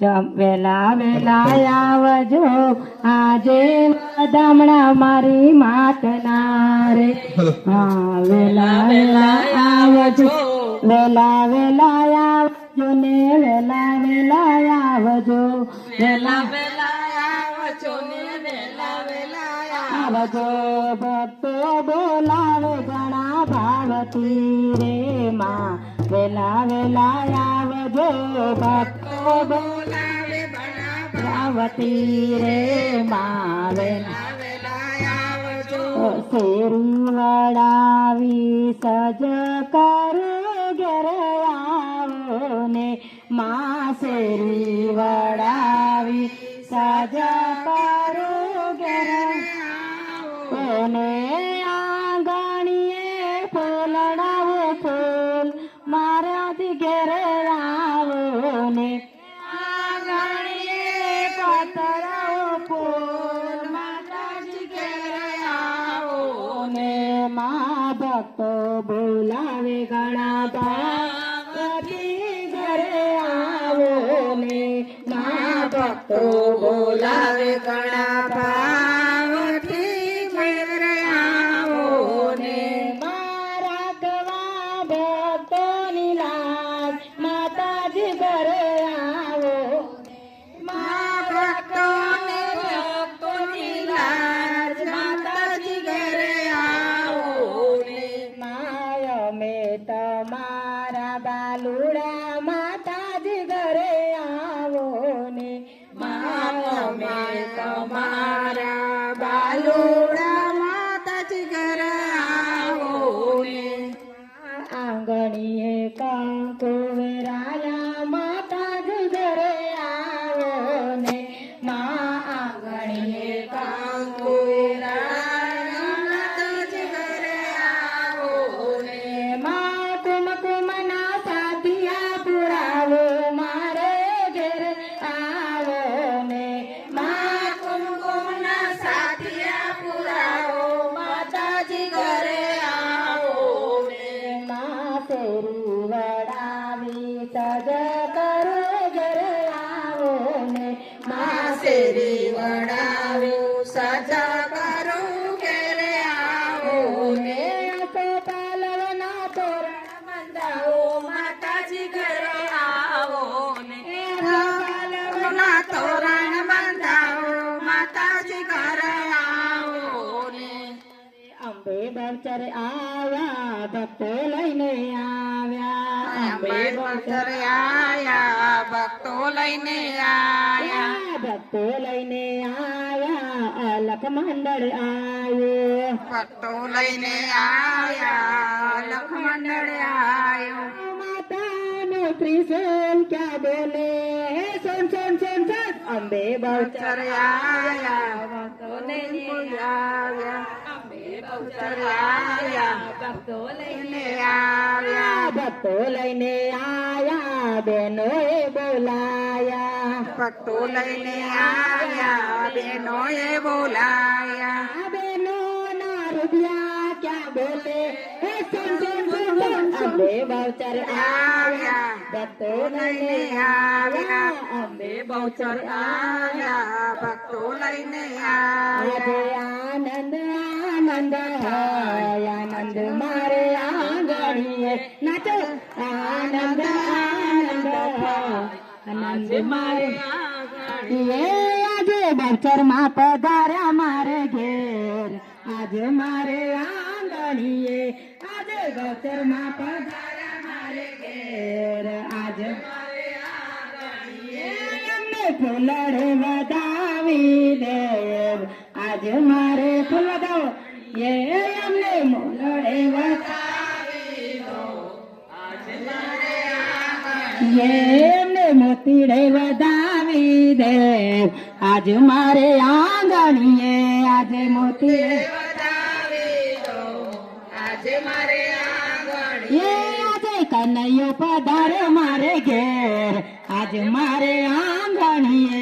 વેલા વેલા આવજો આજે વધામણા મારી માટના રે હા વેલા વેલા આવજો વેલા વેલા આવજો ને વેલા વેલા આવજો વેલા વેલા આવજો ને વેલા વેલા આવજો ભક્તો બોલાવે ઘણા ભાવતી રે માં વેલા વેલા આવજો ભક્તો બોલાવે ઘણા ભાવતી રે માં વેલા વેલા આવજો શેરી વડાવી સજ કરો ઘેર આવો ને માં શેરી વડાવી સજ કરો ઘેર આવો ને આંગણીએ ફૂલડાવો ફૂલ મારાથી ઘેર આવો ને આંગણીએ પતરાવો ફૂલ માતાજી ઘેર આવો ને મા ભક્તો બોલાવે ઘણા ભાવથી ઘરે આવો ને મા ભક્તો બોલાવે ઘણા ભાવથી ઘરે આવો ને મારા ગવા ભક્તોની લાજ માતાજી ઘરે આવો મા ભક્તોની લાજ માતાજી ઘરે આવો ને માય મે તમારા બાલુડા માતાજી ઘરે આવો ને માય મે તમારા બાલુડા માતાજી ઘરે આવો ને આંગણીએ કાંકો વેરાયા માતાજી ઘરે આવો ને મા આંગણીએ કાંકો વેરાયા માતાજી ઘરે આવો ને મા કુમકુમના સાથિયા પુરાવો મારે ઘેર આવો ને મા કુમકુમના સાથિયા પુરાવો માતાજી ઘરે આવો ને મા શેરી વડાવી સજ કરો ઘરે આવો ને મા શેરી વડાવી સજ કરો ઘરે આવો ને તો પાલવના તોરણ બંધાવો માતાજી ઘરે આવો ને પાલવના તોરણ બંધાવો માતાજી ઘરે આવો ને અંબે બહુચર આવ્યા ભક્તો લઈને આવ્યા અંબે બહુચર આવ્યા ભક્તો લઈને આવ્યા ભક્તો લઈને આવ્યા અલખ મંડળ આવ્યો ભક્તો લઈને આવ્યા અલખ મંડળ આવ્યો માતાનો ત્રિશુલ ક્યાં બોલે સોન સોન સોન સોન અંબે બહુચર આવ્યા ભક્તો લઈને આવ્યા ભક્તો લઈને આવ્યા ભક્તો લઈને આવ્યા બહેનોએ બોલાયા ભક્તો લઈને આવ્યા બહેનોએ બોલાયા બહેનોના રૂપિયા ક્યાં બોલે હે સોન સોન સોન અંબે બહુચર આવ્યા ભક્તો લઈને આવ્યા અંબે બહુચર આવ્યા ભક્તો લઈને આવ્યા આનંદ આનંદ આનંદ મારે આંગણીએ નાચો આનંદ આનંદ આનંદ મારે આજે બહુચર માં પધાર્યા મારે ઘેર આજે મારે આંગણીએ આજે બહુચર માં પધાર્યા મારે ઘેર આજે મારે આંગણીએ અમને ફૂલડે વધાવી દેવ આજે મારે ફૂલ વધાવો એ અમને મોલડે વધાવી દો આજે મારે આંગણીએ અમને મોતીડે વધાવી દેવ આજે મારે આંગણીએ આજે મોતીડે વધાવી દો આજે મારે આંગણીએ આજે કનૈયો પધારે મારે ઘેર આજે મારે આંગણીએ